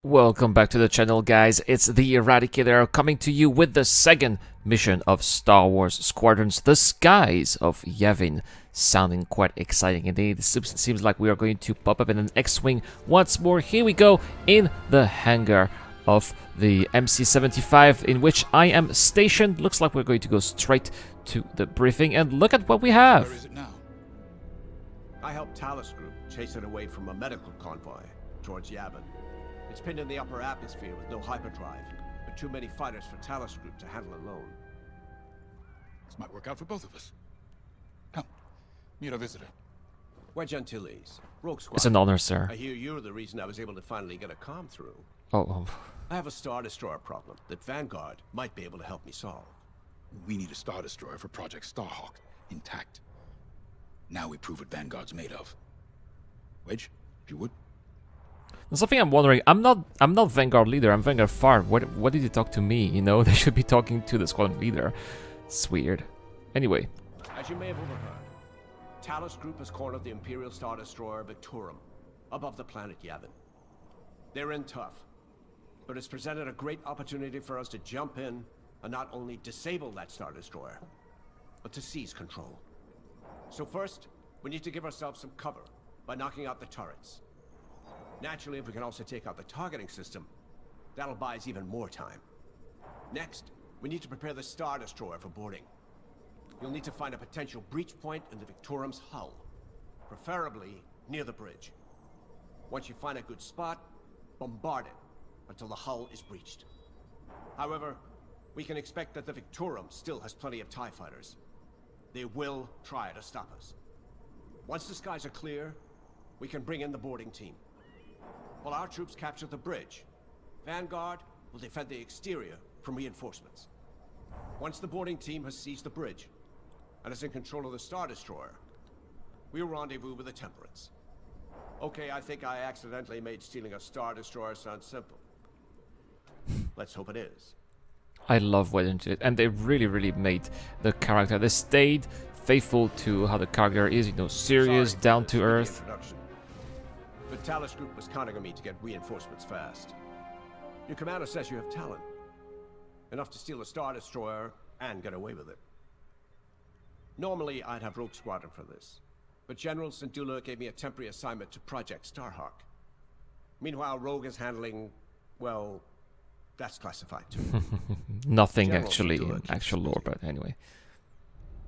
Welcome back to the channel, guys. It's the Eradicator coming to you with the second mission of Star Wars Squadrons, the Skies of Yavin. Sounding quite exciting indeed. It seems like we are going to pop up in an X-Wing once more. Here we go in the hangar of the MC-75 in which I am stationed. Looks like we're going to go straight to the briefing and look at what we have. Where is it now? I helped Talus Group chase it away from a medical convoy towards Yavin. It's pinned in the upper atmosphere with no hyperdrive, but too many fighters for Talus Group to handle alone. This might work out for both of us. Come, meet our visitor. Wedge Antillies, Rogue Squadron. It's an honor, sir. I hear you're the reason I was able to finally get a comm through. Oh. I have a Star Destroyer problem that Vanguard might be able to help me solve. We need a Star Destroyer for Project Starhawk, intact. Now we prove what Vanguard's made of. Wedge, if you would. There's something I'm wondering. I'm not Vanguard leader. I'm Vanguard Fard. What did he talk to me? You know, they should be talking to the squadron leader. It's weird. Anyway. As you may have overheard, Talus Group has cornered the Imperial Star Destroyer Victorum above the planet Yavin. They're in tough, but it's presented a great opportunity for us to jump in and not only disable that Star Destroyer, but to seize control. So first, we need to give ourselves some cover by knocking out the turrets. Naturally, if we can also take out the targeting system, that'll buy us even more time. Next, we need to prepare the Star Destroyer for boarding. You'll need to find a potential breach point in the Victorum's hull, preferably near the bridge. Once you find a good spot, bombard it until the hull is breached. However, we can expect that the Victorum still has plenty of TIE fighters. They will try to stop us. Once the skies are clear, we can bring in the boarding team. While our troops capture the bridge, Vanguard will defend the exterior from reinforcements. Once the boarding team has seized the bridge and is in control of the Star Destroyer, we'll rendezvous with the Temperance. Okay, I think I accidentally made stealing a Star Destroyer sound simple. Let's hope it is. I love Wedge Antillies, and they really made the character. They stayed faithful to how the character is, you know, serious, down to earth. But Talus Group was counting on me to get reinforcements fast. Your commander says you have talent. Enough to steal a Star Destroyer and get away with it. Normally, I'd have Rogue Squadron for this. But General Syndulla gave me a temporary assignment to Project Starhawk. Meanwhile, Rogue is handling, well, that's classified too. Nothing General actually Syndulla in keeps actual lore, busy. but anyway.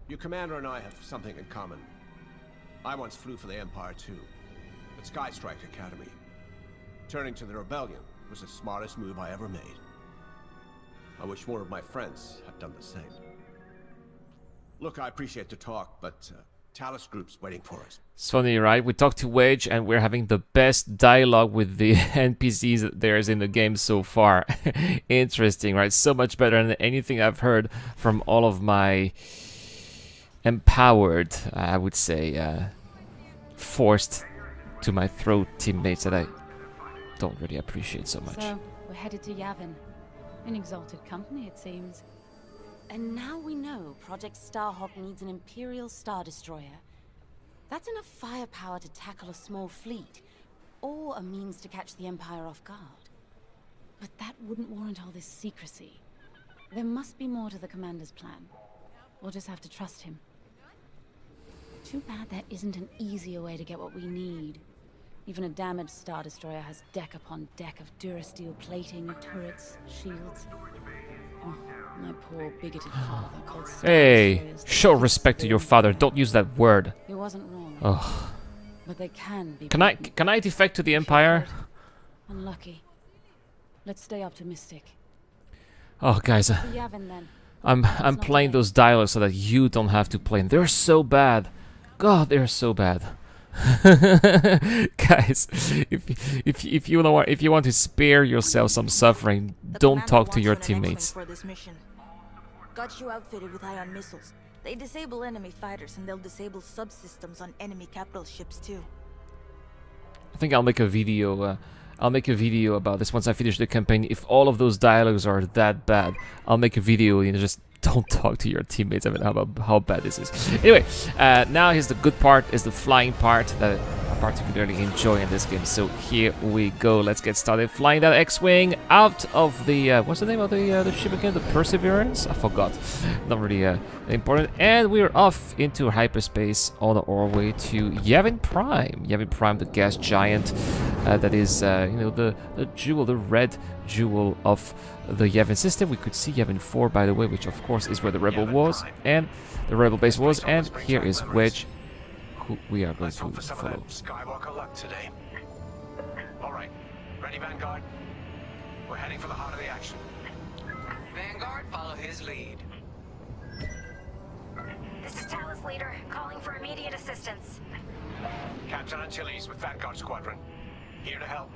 Your commander and I have something in common. I once flew for the Empire too, at Sky Strike Academy. Turning to the rebellion was the smartest move I ever made. I wish more of my friends had done the same. Look, I appreciate the talk, but Talus Group's waiting for us. It's funny, right? We talked to Wedge and we're having the best dialogue with the NPCs that there's in the game so far. Interesting, right? So much better than anything I've heard from all of my empowered, I would say, forced to my throat teammates that I don't really appreciate so much. So, we're headed to Yavin. In exalted company, it seems. And now we know Project Starhawk needs an Imperial Star Destroyer. That's enough firepower to tackle a small fleet, or a means to catch the Empire off guard. But that wouldn't warrant all this secrecy. There must be more to the commander's plan. We'll just have to trust him. Too bad there isn't an easier way to get what we need. Even a damaged Star Destroyer has deck upon deck of Durasteel plating, turrets, shields. Oh, my poor bigoted father called Star Hey, Destroyers the show biggest respect to your thorn. father. Don't use that word. He wasn't wrong. Oh. But they can be. Can I defect to the Empire? Unlucky. Let's stay optimistic. Oh, guys, To Yavin then. I'm not playing late. those dialogues so that you don't have to play them. They're so bad. God, they're so bad. Guys, if you want to spare yourself some suffering, don't talk to your teammates. For this mission. Got you outfitted with ion missiles. They disable enemy fighters and they'll disable subsystems on enemy capital ships too. I think I'll make a video. I'll make a video about this once I finish the campaign. If all of those dialogues are that bad, I'll make a video. You know, just don't talk to your teammates about how bad this is. Anyway, now here's the good part, is the flying part. That particularly enjoy in this game. So here we go. Let's get started flying that X-wing out of the what's the name of the ship again? The Perseverance? I forgot. Not really important. And we're off into hyperspace on our way to Yavin Prime. Yavin Prime, the gas giant that is you know, the jewel, the red jewel of the Yavin system. We could see Yavin 4, by the way, which of course is where the rebel was, and the rebel base was. And here is Wedge, who we are going to follow. Skywalker luck today. All right, ready, Vanguard? We're heading for the heart of the action. Vanguard, follow his lead. This is Talus Leader, calling for immediate assistance. Captain Antillies with Vanguard Squadron. Here to help.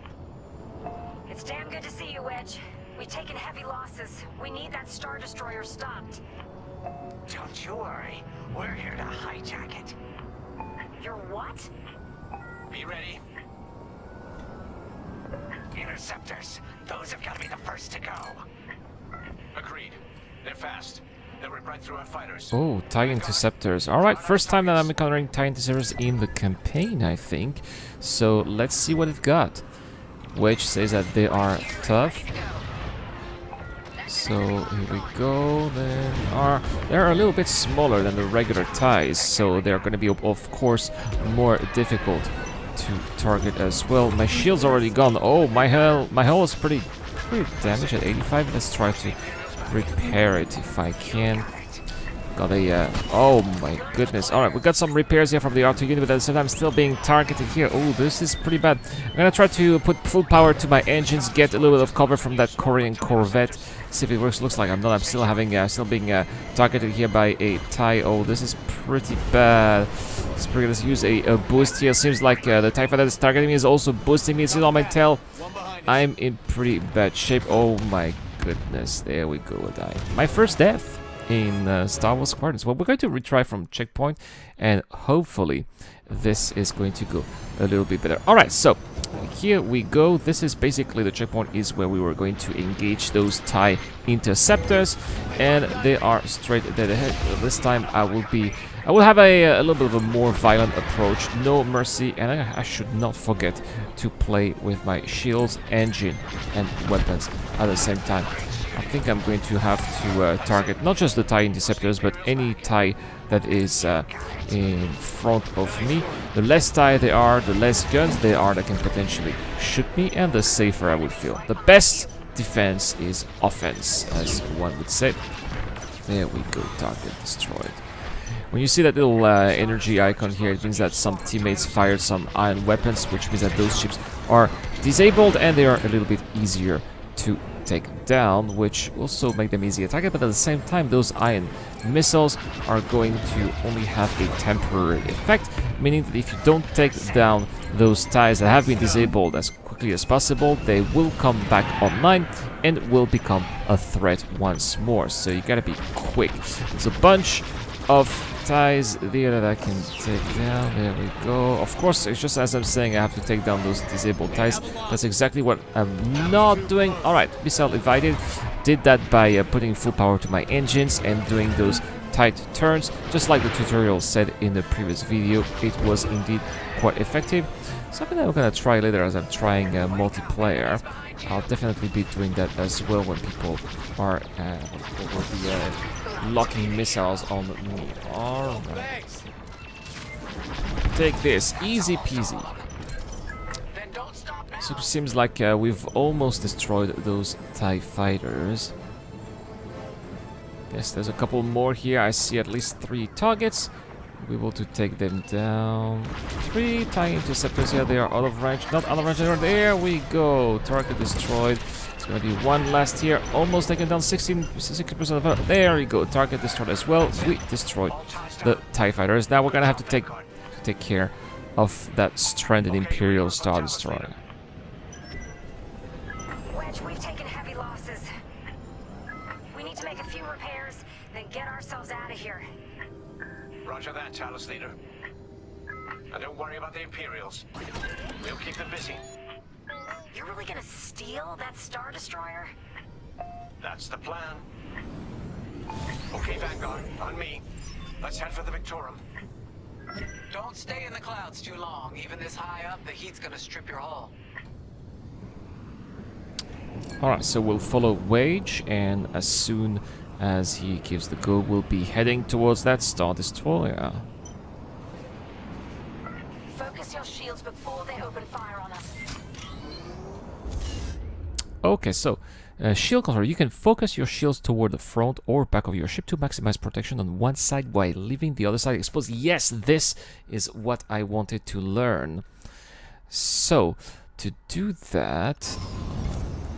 It's damn good to see you, Wedge. We've taken heavy losses. We need that Star Destroyer stopped. Don't you worry. We're here to hijack it. You're what? Be ready. Interceptors. Those have got to be the first to go. Agreed. They're fast. They'll rip right through our fighters. Oh, TIE Interceptors. Alright, first time that I'm encountering TIE Interceptors in the campaign, I think. So let's see what it got. Wedge says that they are tough. So here we go. They're a little bit smaller than the regular TIEs, so they're going to be, of course, more difficult to target as well. My shield's already gone. Oh, my hull is pretty damaged at 85. Let's try to repair it if I can. Got a oh my goodness. Alright, we got some repairs here from the R2 unit, but at the same time still being targeted here. Oh, this is pretty bad. I'm gonna try to put full power to my engines, get a little bit of cover from that Korean Corvette. See if it works. Looks like I'm not. I'm still having still being targeted here by a TIE. Oh, this is pretty bad. Let's use a boost here. Seems like the TIE fighter that's targeting me is also boosting me. It's on my tail. I'm in pretty bad shape. Oh my goodness. There we go. I died. My first death in Star Wars Squadrons. Well, we're going to retry from checkpoint, and hopefully this is going to go a little bit better. Alright, so here we go. This is basically the checkpoint, is where we were going to engage those TIE Interceptors, and they are straight dead ahead. This time I will have a little bit of a more violent approach, no mercy, and I should not forget to play with my shields, engine, and weapons at the same time. I think I'm going to have to target not just the TIE Interceptors, but any TIE that is in front of me. The less TIE they are, the less guns they are that can potentially shoot me, and the safer I would feel. The best defense is offense, as one would say. There we go, target destroyed. When you see that little energy icon here, it means that some teammates fired some ion weapons, which means that those ships are disabled and they are a little bit easier to take down, which also make them easier to target, but at the same time those ion missiles are going to only have a temporary effect, meaning that if you don't take down those TIEs that have been disabled as quickly as possible, they will come back online and will become a threat once more. So you gotta be quick. There's a bunch of TIEs there that I can take down. There we go. Of course, it's just as I'm saying, I have to take down those disabled TIEs. That's exactly what I'm not doing. Alright, missile evaded. Did that by putting full power to my engines and doing those tight turns. Just like the tutorial said in the previous video, it was indeed quite effective. Something that I'm gonna try later as I'm trying multiplayer. I'll definitely be doing that as well when people are will be locking missiles on me. Alright. Take this. Easy peasy. So it seems like we've almost destroyed those TIE fighters. Yes, there's a couple more here. I see at least 3 targets. We're able to take them down. 3 TIE Interceptors here. They are out of range. Not out of range anymore. There we go. Target destroyed. It's going to be one last here. Almost taken down 60% of it. There we go. Target destroyed as well. We destroyed the TIE fighters. Now we're going to have to take care of that stranded Imperial Star Destroyer. Wedge, we've taken heavy losses. We need to make a few repairs, then get ourselves out of here. Roger that, Talus Leader. And don't worry about the Imperials. We'll keep them busy. You're really gonna steal that Star Destroyer? That's the plan. Okay, Vanguard, on me. Let's head for the Victorum. Don't stay in the clouds too long. Even this high up, the heat's gonna strip your hull. Alright, so we'll follow Wedge, and as soon as he gives the go, we'll be heading towards that Star Destroyer. Focus your shields before they open fire on us. Okay, so shield control. You can focus your shields toward the front or back of your ship to maximize protection on one side while leaving the other side exposed. Yes, this is what I wanted to learn. So, to do that,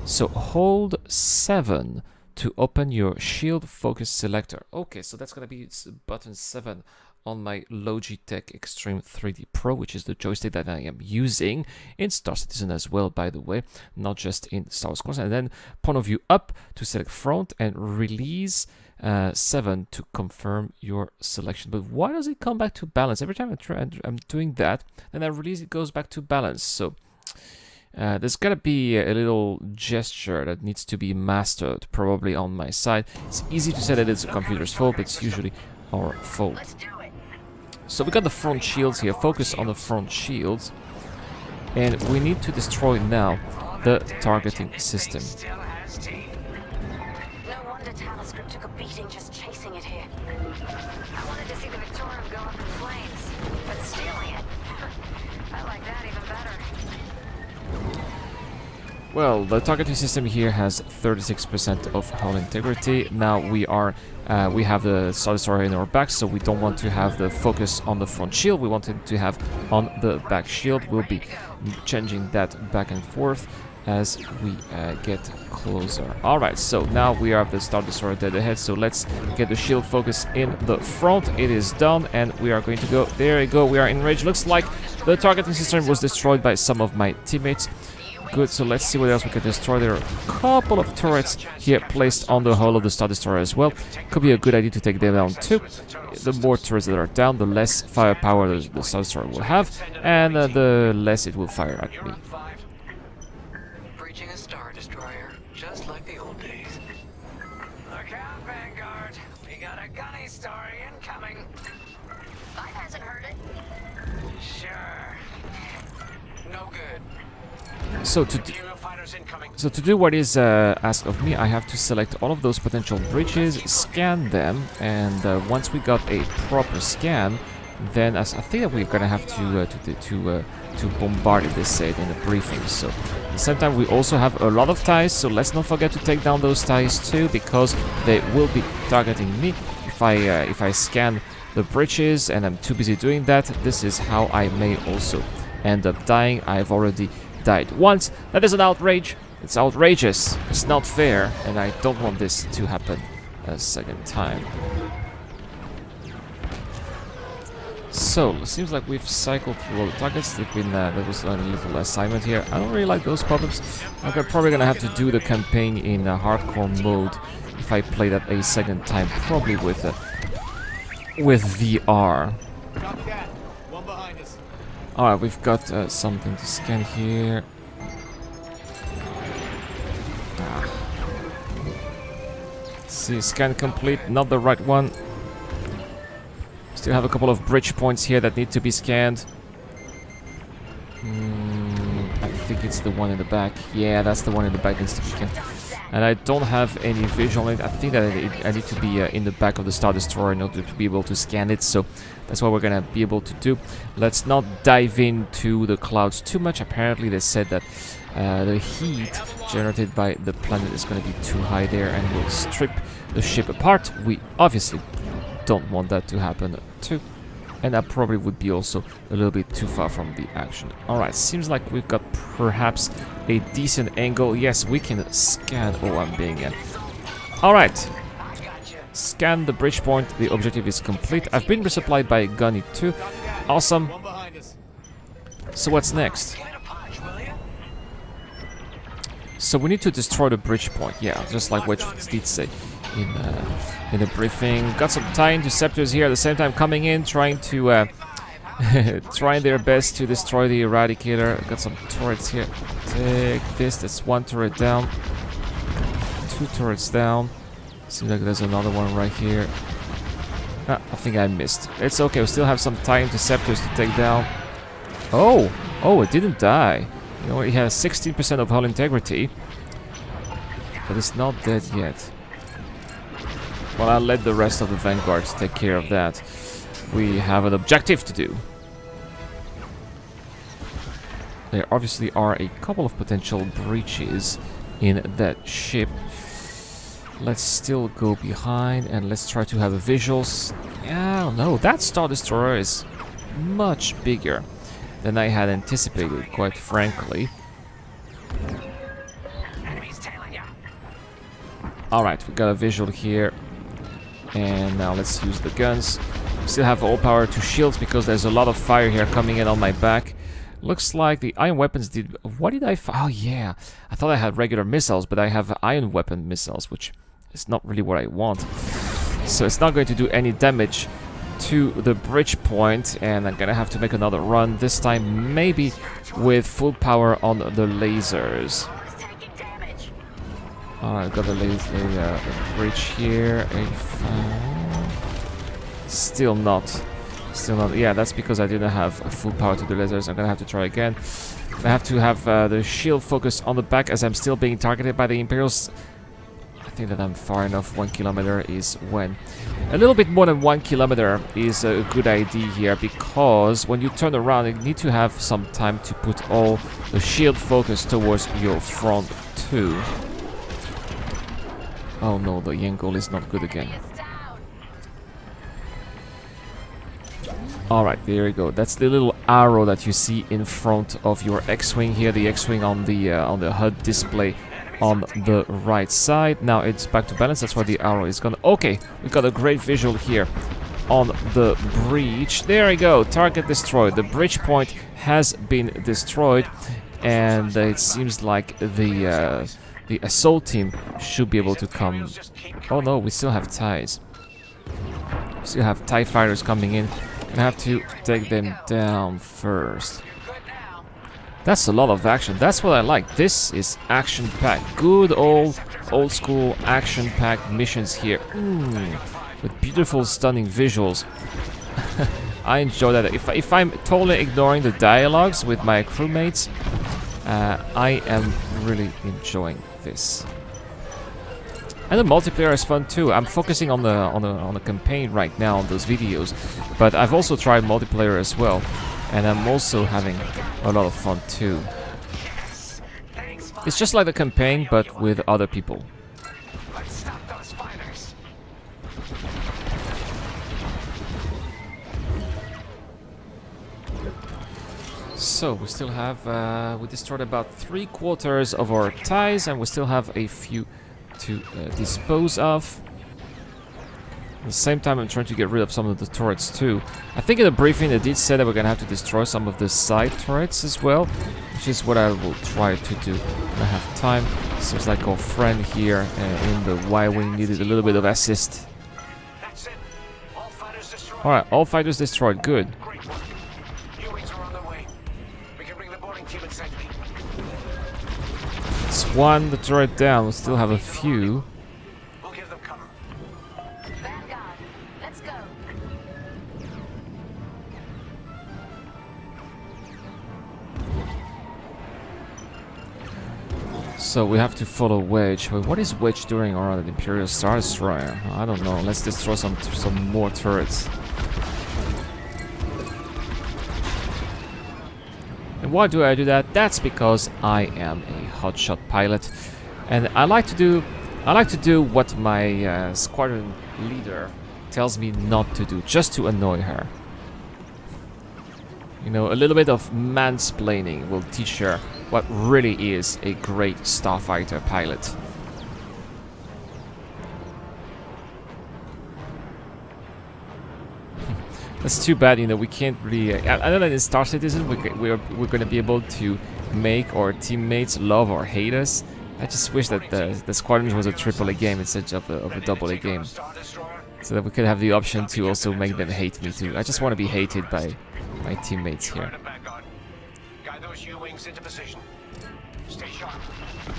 so hold 7 to open your shield focus selector. Okay, so that's gonna be button 7 on my Logitech Extreme 3D Pro, which is the joystick that I am using in Star Citizen as well, by the way, not just in Star Wars Squadrons. And then point of view up to select front, and release 7 to confirm your selection. But why does it come back to balance? Every time I'm doing that, then I release, it goes back to balance. So there's gotta be a little gesture that needs to be mastered, probably on my side. It's easy to say that it's a computer's fault, but it's usually our fault. So we got the front shields here. Focus on the front shields, and we need to destroy now the targeting system. No wonder Talos Group took a beating just chasing it here. I wanted to see the Victorium go up in flames, but stealing it, I like that even better. Well, the targeting system here has 36% of hull integrity. Now we have the Star Destroyer in our back, so we don't want to have the focus on the front shield. We want it to have on the back shield. We'll be changing that back and forth as we get closer. Alright, so now we have the Star Destroyer dead ahead, so let's get the shield focus in the front. It is done, and we are going to go. There we go, we are in range. Looks like the targeting system was destroyed by some of my teammates. Good, so let's see what else we can destroy. There are a couple of turrets here placed on the hull of the Star Destroyer as well. Could be a good idea to take them down too. The more turrets that are down, the less firepower the Star Destroyer will have, and the less it will fire at me. Breaching a Star Destroyer, just like the old days. Look out, Vanguard. We got a gunny story incoming. I hasn't heard it. Sure. No good. So to do what is asked of me, I have to select all of those potential bridges, scan them, and once we got a proper scan, then I think that we're gonna have to bombard it, they said in the briefing. So at the same time, we also have a lot of ties, so let's not forget to take down those ties too, because they will be targeting me if I scan the bridges, and I'm too busy doing that. This is how I may also end up dying. I've already died once. That is an outrage. It's outrageous. It's not fair, and I don't want this to happen a second time. So, it seems like we've cycled through all the targets. There was a little assignment here. I don't really like those problems. I'm probably gonna have to do the campaign in hardcore mode if I play that a second time, probably with VR. Alright, we've got something to scan here. See, scan complete, not the right one. Still have a couple of bridge points here that need to be scanned. I think it's the one in the back. Yeah, that's the one in the back that needs to be scanned. And I don't have any visual on it. I think that I need to be in the back of the Star Destroyer in order to be able to scan it. So that's what we're gonna be able to do. Let's not dive into the clouds too much. Apparently they said that the heat generated by the planet is going to be too high there and will strip the ship apart. We obviously don't want that to happen too, and that probably would be also a little bit too far from the action. Alright, seems like we've got perhaps a decent angle. Yes, we can scan. Oh, I'm being alright, scan the bridge point. The objective is complete. I've been resupplied by Gunny too. Awesome. So what's next? So we need to destroy the bridge point, yeah, just like Wedge did say in the briefing. Got some TIE interceptors here at the same time coming in, trying to trying their best to destroy the Eradicator. Got some turrets here. Take this. That's one turret down. Two turrets down. Seems like there's another one right here. Ah, I think I missed. It's okay, we still have some TIE interceptors to take down. Oh! Oh, it didn't die. You know, it has 16% of hull integrity. But it's not dead yet. Well, I'll let the rest of the vanguards take care of that. We have an objective to do. There obviously are a couple of potential breaches in that ship. Let's still go behind and let's try to have a visuals. Yeah, no, that Star Destroyer is much bigger than I had anticipated, quite frankly. Alright, we got a visual here. And now let's use the guns. We still have all power to shields because there's a lot of fire here coming in on my back. Looks like the ion weapons did... What did I... Oh, yeah. I thought I had regular missiles, but I have ion weapon missiles, which is not really what I want. So it's not going to do any damage to the bridge point, and I'm gonna have to make another run. This time, maybe with full power on the lasers. Alright, got a bridge here. Still not. Yeah, that's because I didn't have full power to the lasers. I'm gonna have to try again. I have to have the shield focused on the back as I'm still being targeted by the Imperials. I think that I'm far enough. 1 kilometer is when. A little bit more than 1 kilometer is a good idea here, because when you turn around, you need to have some time to put all the shield focus towards your front too. Oh no, the Yangol is not good again. Alright, there you go. That's the little arrow that you see in front of your X-Wing here. The X-Wing on the HUD display on the right side. Now it's back to balance. That's why the arrow is gone. Okay, we got a great visual here on the breach. There we go. Target destroyed. The bridge point has been destroyed, and it seems like the assault team should be able to come. Oh no, we still have TIEs. We still have TIE fighters coming in. I have to take them down first. That's a lot of action. That's what I like. This is action-packed. Good old school action-packed missions here. With beautiful, stunning visuals. I enjoy that. If I'm totally ignoring the dialogues with my crewmates, I am really enjoying this. And the multiplayer is fun too. I'm focusing on the campaign right now on those videos, but I've also tried multiplayer as well, and I'm also having a lot of fun too. It's just like the campaign, but with other people. So we still have we destroyed about 3/4 of our TIEs, and we still have a few to dispose of. At the same time, I'm trying to get rid of some of the turrets too. I think in the briefing they did say that we're gonna have to destroy some of the side turrets as well, which is what I will try to do when I have time. Seems like our friend here in the Y-Wing needed a little bit of assist. Alright, all fighters destroyed, good. It's one, the turret down, we still have a few. We'll give them cover. Vanguard, let's go. So we have to follow Wedge. Wait, what is Wedge doing around the Imperial Star Destroyer? I don't know. Let's destroy some more turrets. And why do I do that? That's because I am a hotshot pilot, and I like to do what my squadron leader tells me not to do, just to annoy her. You know, a little bit of mansplaining will teach her what really is a great starfighter pilot. That's too bad, you know, we can't really... I know that in Star Citizen we're going to be able to make our teammates love or hate us. I just wish that the Squadrons was a AAA game instead of a AA game. So that we could have the option to also make them hate me too. I just want to be hated by my teammates here.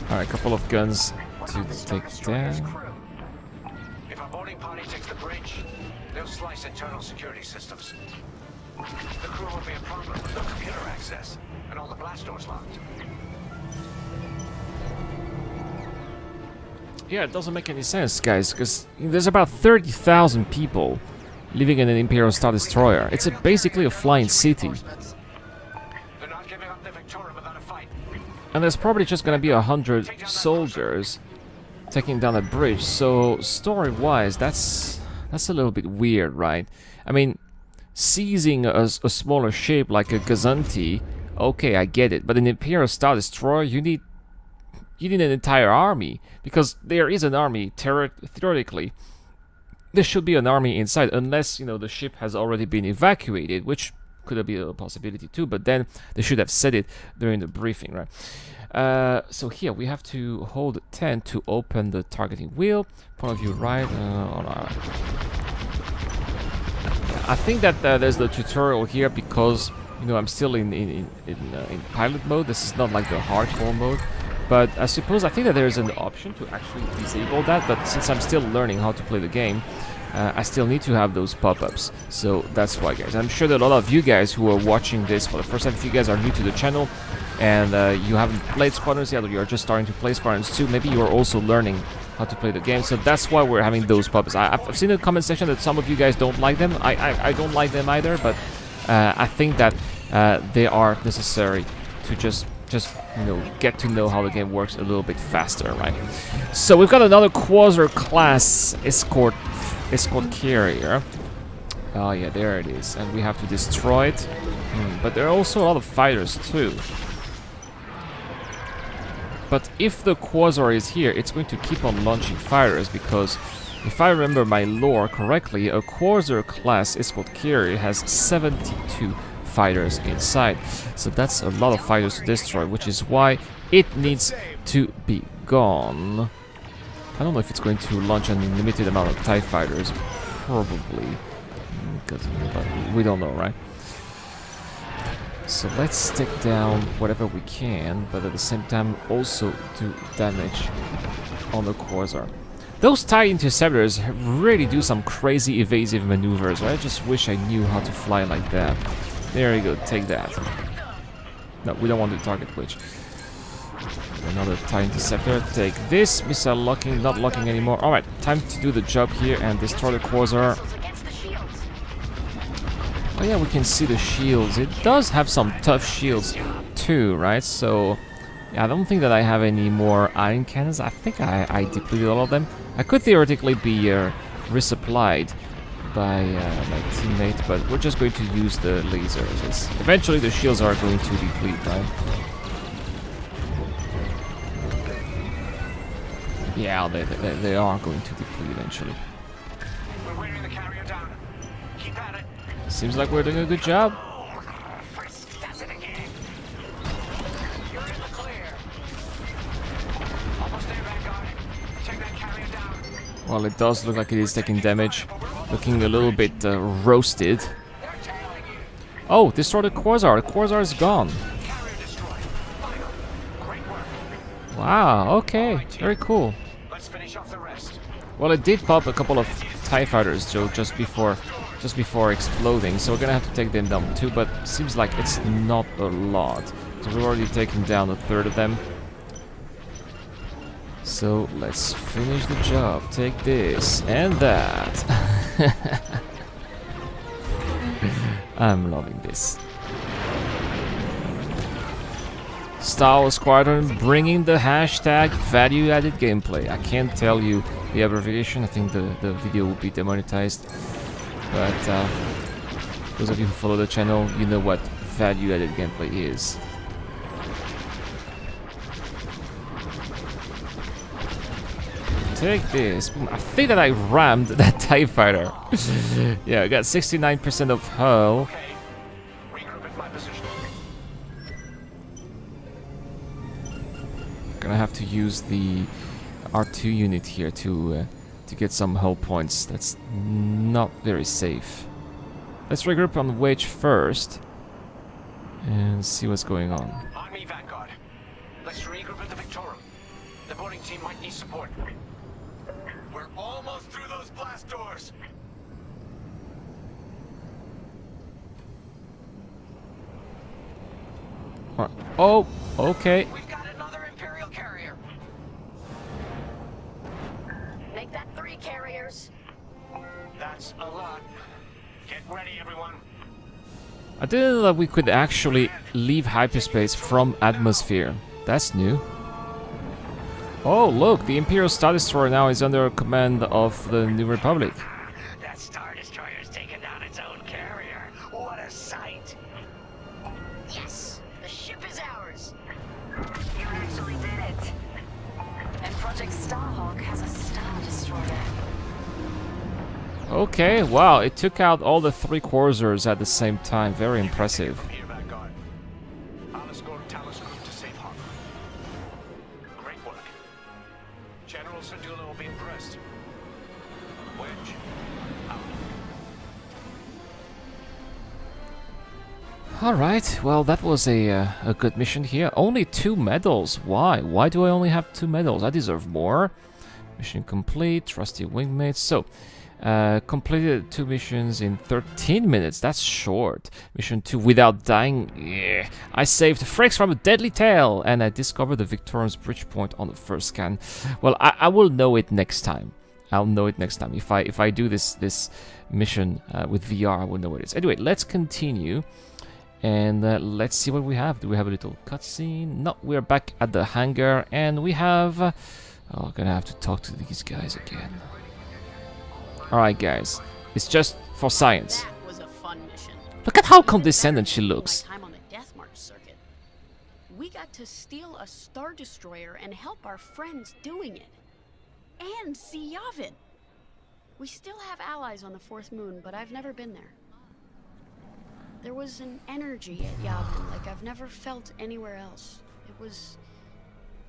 Alright, a couple of guns to take down. If our boarding party takes the bridge, They'll slice internal security systems. The crew won't be a problem with no computer access, and all the blast doors locked. Yeah, it doesn't make any sense, guys, because there's about 30,000 people living in an Imperial Star Destroyer. It's basically a flying city. They're not giving up the Victoria without a fight. And there's probably just gonna be 100 soldiers taking down a bridge, so story-wise, that's a little bit weird, right? I mean, seizing a smaller ship like a Gazanti, okay, I get it, but in Imperial Star Destroyer, you need an entire army, because there is an army, theoretically. There should be an army inside, unless, you know, the ship has already been evacuated, which could be a possibility too, but then they should have said it during the briefing, right? So here we have to hold 10 to open the targeting wheel. Point of view right. I think that there's the tutorial here because, you know, I'm still in pilot mode. This is not like the hardcore mode. But I think that there's an option to actually disable that, but since I'm still learning how to play the game, I still need to have those pop-ups. So that's why, guys. I'm sure that a lot of you guys who are watching this for the first time, if you guys are new to the channel and you haven't played Squadrons yet, or you're just starting to play Squadrons 2, maybe you are also learning how to play the game. So that's why we're having those pop-ups. I've seen in the comment section that some of you guys don't like them. I don't like them either, but I think that they are necessary to just you know, get to know how the game works a little bit faster, right? So we've got another Quasar class escort carrier. Oh yeah, there it is, and we have to destroy it. But there are also a lot of fighters too. But if the Quasar is here, it's going to keep on launching fighters, because if I remember my lore correctly, a Quasar class escort carrier has 72 fighters inside, so that's a lot of fighters to destroy, which is why it needs to be gone. I don't know if it's going to launch an unlimited amount of TIE fighters, probably, but we don't know, right? So let's take down whatever we can, but at the same time also do damage on the Quasar. Those TIE interceptors really do some crazy evasive maneuvers. I just wish I knew how to fly like that. There you go, take that. No, we don't want to target which. Another TIE interceptor. Take this. Missile locking, not locking anymore. Alright, time to do the job here and destroy the Quasar. Oh yeah, we can see the shields. It does have some tough shields too, right? So, yeah, I don't think that I have any more iron cannons. I think I depleted all of them. I could theoretically be resupplied by my teammate, but we're just going to use the lasers. Eventually the shields are going to deplete, right? Yeah, they are going to deplete eventually. We're wearing the carrier down. Keep at it. Seems like we're doing a good job. That's it again. You're in the clear. Almost there, Vanguard. Take that carrier down. Well, it does look like it is taking damage. Looking a little bit roasted. Oh, destroy the Quasar. The Quasar is gone. Wow, okay. Very cool. Let's finish off the rest. Well, it did pop a couple of TIE fighters, Joe, just before exploding, so we're gonna have to take them down too, but seems like it's not a lot. So we've already taken down a third of them. So let's finish the job. Take this and that. I'm loving this. Star Wars Squadron bringing the hashtag value-added gameplay. I can't tell you the abbreviation. I think the video will be demonetized. But those of you who follow the channel, you know what value-added gameplay is. Take this. I think that I rammed that TIE fighter. Yeah, I got 69% of hull. Gonna have to use the R2 unit here to get some hull points. That's not very safe. Let's regroup on Wedge first and see what's going on. On me, Vanguard. Let's regroup at the Victorum. The boarding team might need support. We're almost through those blast doors. Oh, okay. We've got another Imperial carrier. Make that 3 carriers. That's a lot. Get ready, everyone. I didn't know that we could actually leave hyperspace from atmosphere. That's new. Oh, look, the Imperial Star Destroyer now is under command of the New Republic. That Star Destroyer's taken down its own carrier. What a sight. Yes, the ship is ours. You actually did it. And Project Starhawk has a Star Destroyer. Okay, wow, it took out all the 3 Corsairs at the same time. Very impressive. From here, Vanguard. I'll escort Talos Group to safe harbor. Great work. General Syndulla will be impressed. Wedge, out. Alright, well, that was a good mission here. Only 2 medals. Why? Why do I only have 2 medals? I deserve more. Mission complete, trusty wingmates. So, completed 2 missions in 13 minutes. That's short. Mission 2 without dying. Yeah. I saved Frex from a deadly tail, and I discovered the Victorian's bridge point on the first scan. Well, I will know it next time. I'll know it next time. If I do this mission with VR, I will know what it is. Anyway, let's continue. And let's see what we have. Do we have a little cutscene? No, we're back at the hangar, and we have... oh, gonna have to talk to these guys again. Alright, guys. It's just for science. That was a fun mission. Look at how condescending she looks. My time on the Death March circuit. We got to steal a Star Destroyer and help our friends doing it. And see Yavin. We still have allies on the 4th moon, but I've never been there. There was an energy at Yavin like I've never felt anywhere else. It was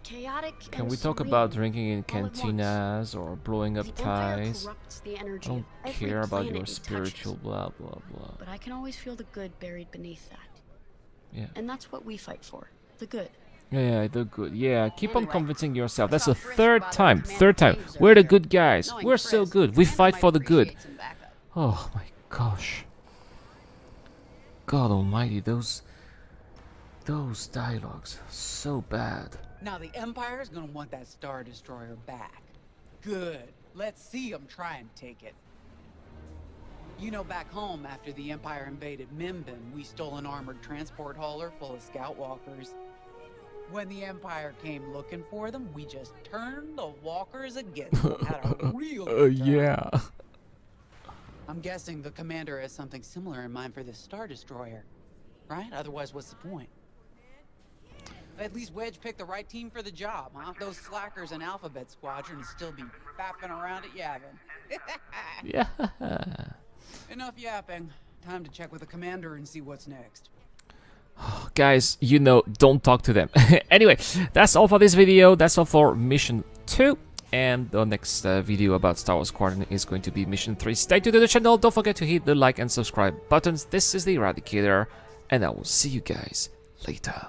chaotic. Can and we talk serene about drinking in all at once. cantinas or blowing up The Empire ties? corrupts the I energy don't of every care about planet your it touches. spiritual blah blah blah. But I can always feel the good buried beneath that. Yeah. And that's what we fight for. The good. Yeah, they're good. Yeah, keep on Anyway, convincing yourself. That's saw the Frisk 3rd spotted time. Commander 3rd time. Graves We're the over good there. guys. Knowing We're so Frisk, good. We Commander fight might for the good. appreciate some backup. Oh my gosh. God almighty, those dialogues, so bad. Now the Empire's gonna want that Star Destroyer back. Good. Let's see them try and take it. You know, back home, after the Empire invaded Mimbin, we stole an armored transport hauler full of scout walkers. When the Empire came looking for them, we just turned the walkers against them. Had a real good time. Yeah. I'm guessing the commander has something similar in mind for this Star Destroyer, right? Otherwise, what's the point? At least Wedge picked the right team for the job, huh? Those slackers in Alphabet Squadron would still be fapping around at Yavin. Yeah. Enough yapping. Time to check with the commander and see what's next. Guys, you know, don't talk to them. Anyway, that's all for this video. That's all for Mission 2. And the next video about Star Wars Squadron is going to be Mission 3. Stay tuned to the channel. Don't forget to hit the like and subscribe buttons. This is the Eradicator, and I will see you guys later.